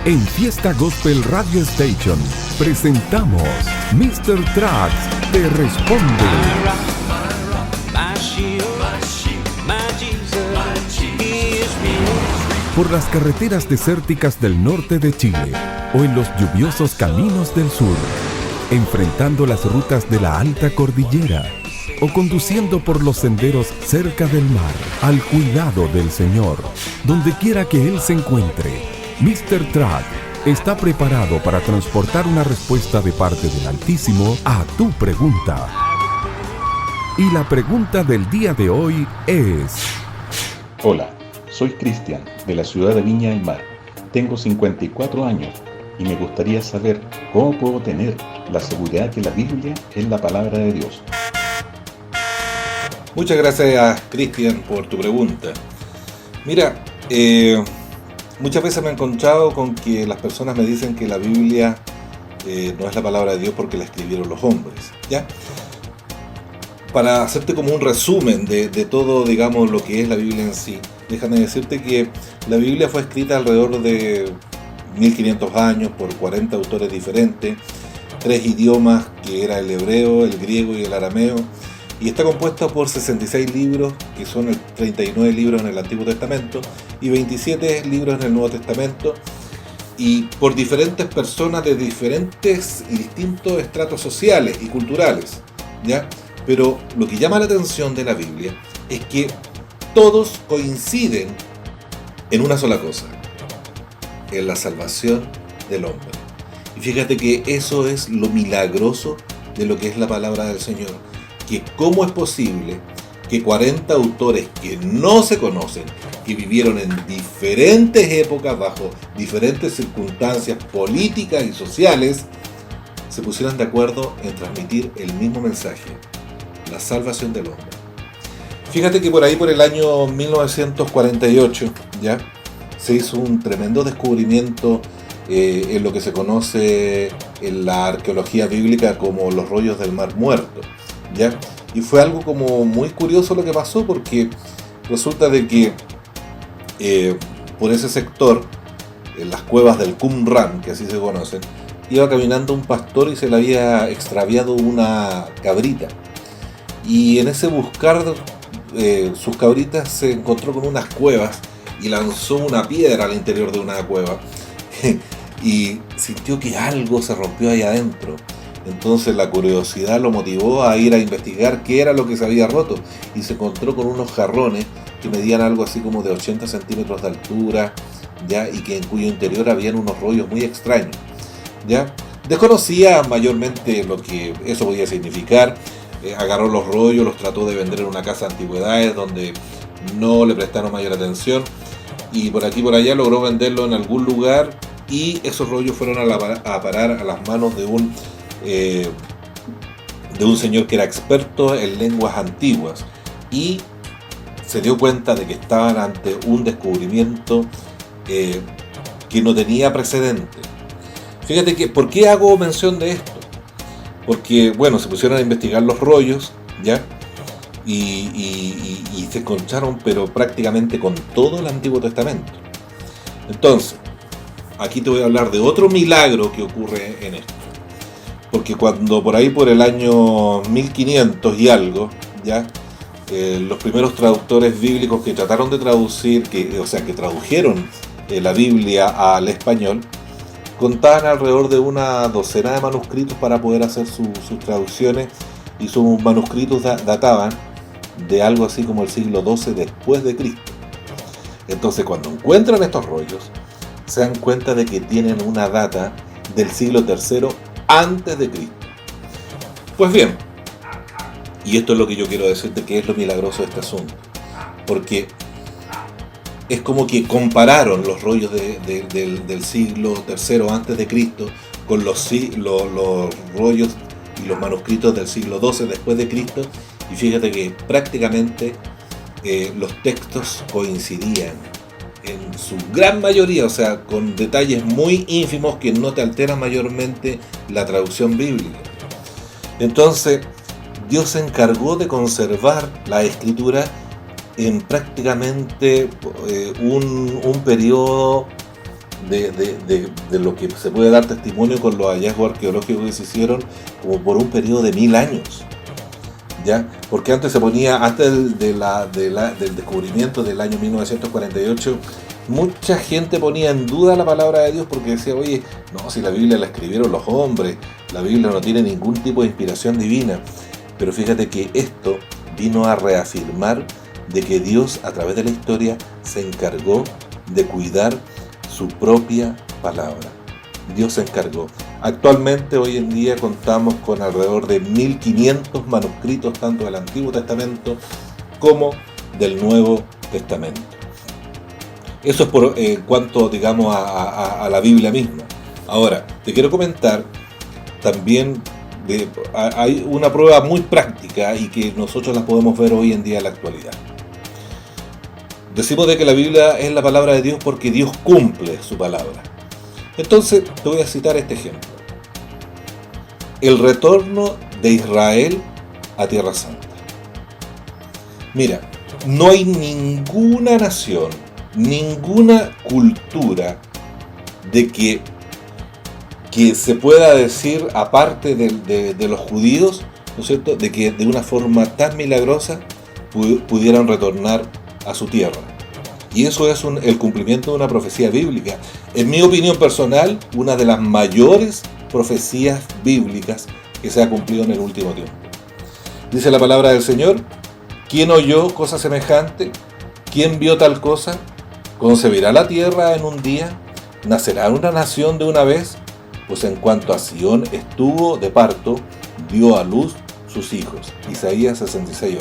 En Fiesta Gospel Radio Station presentamos Mr. Tracks Te Responde. Por las carreteras desérticas del norte de Chile o en los lluviosos caminos del sur, enfrentando las rutas de la alta cordillera o conduciendo por los senderos cerca del mar, al cuidado del Señor, donde quiera que Él se encuentre. Mr. Track está preparado para transportar una respuesta de parte del Altísimo a tu pregunta. Y la pregunta del día de hoy es... Hola, soy Cristian, de la ciudad de Viña del Mar. Tengo 54 años y me gustaría saber cómo puedo tener la seguridad que la Biblia es la palabra de Dios. Muchas gracias, Cristian, por tu pregunta. Mira, muchas veces me he encontrado con que las personas me dicen que la Biblia no es la palabra de Dios porque la escribieron los hombres, ¿ya? Para hacerte como un resumen de todo, digamos, lo que es la Biblia en sí, déjame decirte que la Biblia fue escrita alrededor de 1500 años por 40 autores diferentes, 3 idiomas que era el hebreo, el griego y el arameo, y está compuesta por 66 libros, que son 39 libros en el Antiguo Testamento y 27 libros en el Nuevo Testamento, y por diferentes personas de diferentes y distintos estratos sociales y culturales, ¿ya? Pero lo que llama la atención de la Biblia es que todos coinciden en una sola cosa, en la salvación del hombre. Y fíjate que eso es lo milagroso de lo que es la palabra del Señor, que cómo es posible que 40 autores que no se conocen, que vivieron en diferentes épocas, bajo diferentes circunstancias políticas y sociales, se pusieran de acuerdo en transmitir el mismo mensaje, la salvación del hombre. Fíjate que por ahí, por el año 1948, ¿ya?, se hizo un tremendo descubrimiento en lo que se conoce en la arqueología bíblica como los rollos del Mar Muerto, ¿ya? Y fue algo como muy curioso lo que pasó, porque resulta de que por ese sector, en las cuevas del Qumran, que así se conocen, iba caminando un pastor y se le había extraviado una cabrita. Y en ese buscar sus cabritas se encontró con unas cuevas y lanzó una piedra al interior de una cueva y sintió que algo se rompió ahí adentro. Entonces la curiosidad lo motivó a ir a investigar qué era lo que se había roto, y se encontró con unos jarrones que medían algo así como de 80 centímetros de altura, ¿ya? Y que en cuyo interior habían unos rollos muy extraños, ¿ya? Desconocía mayormente lo que eso podía significar. Agarró los rollos, los trató de vender en una casa de antigüedades donde no le prestaron mayor atención, y por aquí y por allá logró venderlo en algún lugar, y esos rollos fueron a parar a las manos de un señor que era experto en lenguas antiguas, y se dio cuenta de que estaban ante un descubrimiento que no tenía precedente. Fíjate que, ¿por qué hago mención de esto? Porque, bueno, se pusieron a investigar los rollos, ¿ya? Y se encontraron, pero prácticamente con todo el Antiguo Testamento. Entonces, aquí te voy a hablar de otro milagro que ocurre en esto. Porque cuando por ahí por el año 1500 y algo, ¿ya? Los primeros traductores bíblicos que trataron de traducir, que tradujeron la Biblia al español, contaban alrededor de una docena de manuscritos para poder hacer sus traducciones, y sus manuscritos databan de algo así como el siglo XII después de Cristo. Entonces, cuando encuentran estos rollos, se dan cuenta de que tienen una data del siglo III antes de Cristo. Pues bien, y esto es lo que yo quiero decirte, que es lo milagroso de este asunto, porque es como que compararon los rollos del siglo III antes de Cristo con los rollos y los manuscritos del siglo XII después de Cristo, y fíjate que prácticamente los textos coincidían en su gran mayoría, o sea, con detalles muy ínfimos que no te alteran mayormente la traducción bíblica. Entonces, Dios se encargó de conservar la escritura en prácticamente un periodo de lo que se puede dar testimonio con los hallazgos arqueológicos que se hicieron como por un periodo de 1000 años. ¿Ya? Porque antes del descubrimiento del año 1948, mucha gente ponía en duda la palabra de Dios porque decía, oye, no, si la Biblia la escribieron los hombres, la Biblia no tiene ningún tipo de inspiración divina. Pero fíjate que esto vino a reafirmar de que Dios a través de la historia se encargó de cuidar su propia palabra. Dios se encargó. Actualmente, hoy en día, contamos con alrededor de 1500 manuscritos, tanto del Antiguo Testamento como del Nuevo Testamento. Eso es por cuanto, digamos, a la Biblia misma. Ahora, te quiero comentar también, hay una prueba muy práctica y que nosotros la podemos ver hoy en día en la actualidad. Decimos de que la Biblia es la palabra de Dios porque Dios cumple su palabra. Entonces, te voy a citar este ejemplo. El retorno de Israel a Tierra Santa. Mira, no hay ninguna nación, ninguna cultura de que se pueda decir, aparte de los judíos, ¿no es cierto?, de que de una forma tan milagrosa pudieran retornar a su tierra. Y eso es el cumplimiento de una profecía bíblica. En mi opinión personal, una de las mayores profecías bíblicas que se ha cumplido en el último tiempo. Dice la palabra del Señor: ¿quién oyó cosa semejante? ¿Quién vio tal cosa? ¿Concebirá la tierra en un día? ¿Nacerá una nación de una vez? Pues en cuanto a Sión estuvo de parto, dio a luz sus hijos. Isaías 66:8.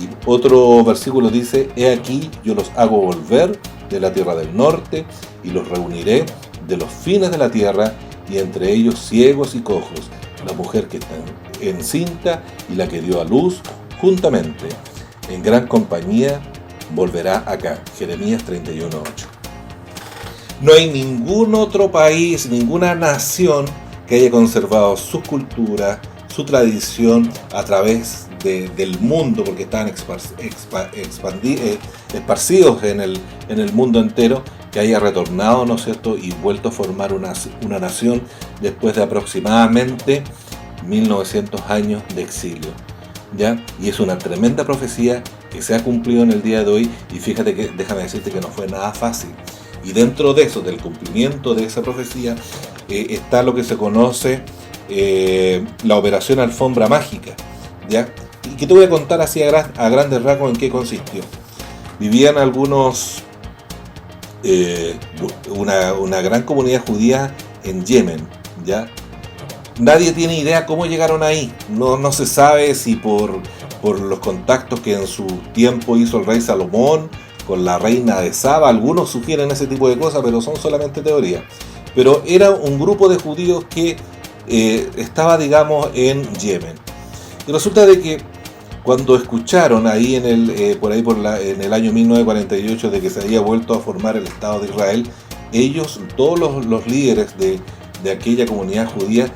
Y otro versículo dice: he aquí yo los hago volver de la tierra del norte y los reuniré de los fines de la tierra, y entre ellos ciegos y cojos, la mujer que está encinta y la que dio a luz juntamente. En gran compañía volverá acá. Jeremías 31:8. No hay ningún otro país, ninguna nación que haya conservado su cultura, su tradición a través del mundo, porque están esparcidos en el mundo entero, que haya retornado, ¿no es cierto?, y vuelto a formar una nación después de aproximadamente 1900 años de exilio, ¿ya? Y es una tremenda profecía que se ha cumplido en el día de hoy, y fíjate que, déjame decirte que no fue nada fácil. Y dentro de eso, del cumplimiento de esa profecía, está lo que se conoce la operación Alfombra Mágica, ¿ya? Y que te voy a contar así a grandes rasgos en qué consistió. Vivían algunos, una gran comunidad judía en Yemen, ¿ya? Nadie tiene idea cómo llegaron ahí. No se sabe si por los contactos que en su tiempo hizo el rey Salomón con la reina de Saba. Algunos sugieren ese tipo de cosas, pero son solamente teorías. Pero era un grupo de judíos que estaba, digamos, en Yemen. Y resulta de que cuando escucharon ahí en el año 1948 de que se había vuelto a formar el Estado de Israel, ellos, todos los líderes de aquella comunidad judía,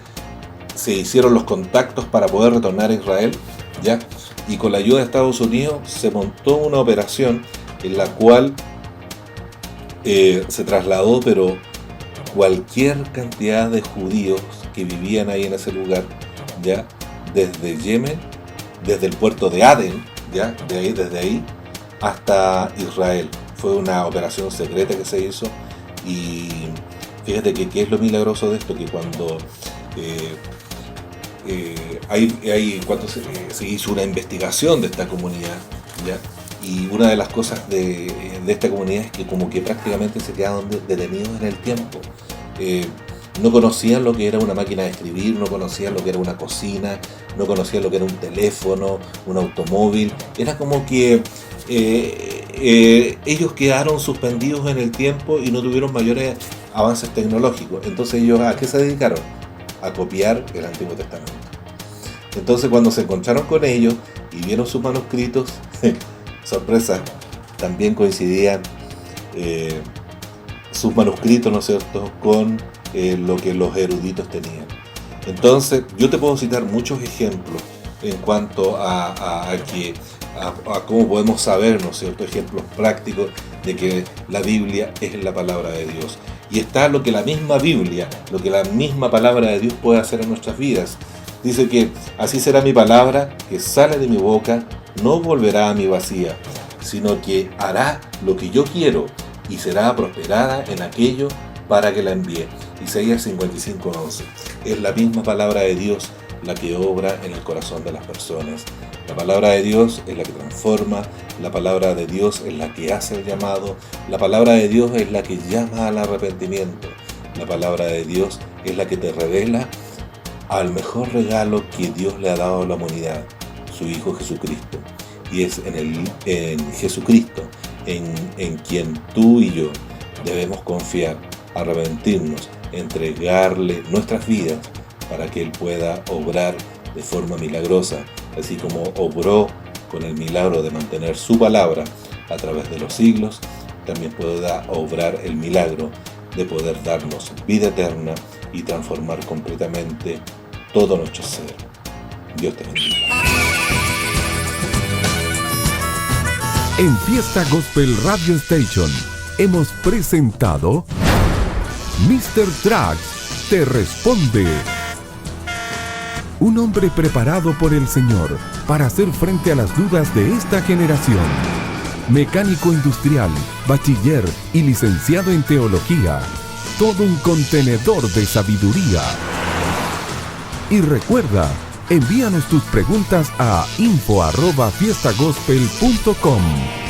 se hicieron los contactos para poder retornar a Israel, ¿ya? Y con la ayuda de Estados Unidos se montó una operación en la cual se trasladó, pero cualquier cantidad de judíos que vivían ahí en ese lugar, ya, desde Yemen, desde el puerto de Adén, ya, desde ahí hasta Israel. Fue una operación secreta que se hizo, y fíjate que qué es lo milagroso de esto, que cuando cuando se hizo una investigación de esta comunidad, ¿ya? Y una de las cosas de esta comunidad es que como que prácticamente se quedaron detenidos en el tiempo. No conocían lo que era una máquina de escribir, no conocían lo que era una cocina, no conocían lo que era un teléfono, un automóvil. Era como que ellos quedaron suspendidos en el tiempo y no tuvieron mayores avances tecnológicos. Entonces ellos, ¿a qué se dedicaron? A copiar el Antiguo Testamento. Entonces cuando se encontraron con ellos y vieron sus manuscritos, sorpresa, también coincidían sus manuscritos, ¿no es cierto?, con lo que los eruditos tenían. Entonces yo te puedo citar muchos ejemplos en cuanto a cómo podemos saber, ¿no es cierto?, ejemplos prácticos de que la Biblia es la palabra de Dios. Y está lo que la misma Biblia, lo que la misma palabra de Dios puede hacer en nuestras vidas. Dice que así será mi palabra que sale de mi boca, no volverá a mí vacía, sino que hará lo que yo quiero y será prosperada en aquello para que la envíe. Isaías 55:11. Es la misma palabra de Dios la que obra en el corazón de las personas. La palabra de Dios es la que transforma, la palabra de Dios es la que hace el llamado, la palabra de Dios es la que llama al arrepentimiento, la palabra de Dios es la que te revela al mejor regalo que Dios le ha dado a la humanidad, su Hijo Jesucristo. Y es en Jesucristo en quien tú y yo debemos confiar, arrepentirnos, entregarle nuestras vidas para que Él pueda obrar de forma milagrosa, así como obró con el milagro de mantener su palabra a través de los siglos, también pueda obrar el milagro de poder darnos vida eterna y transformar completamente todo nuestro ser. Dios te bendiga. En Fiesta Gospel Radio Station hemos presentado Mr. Trucks te responde. Un hombre preparado por el Señor para hacer frente a las dudas de esta generación. Mecánico industrial, bachiller y licenciado en teología. Todo un contenedor de sabiduría. Y recuerda, envíanos tus preguntas a info@fiestagospel.com.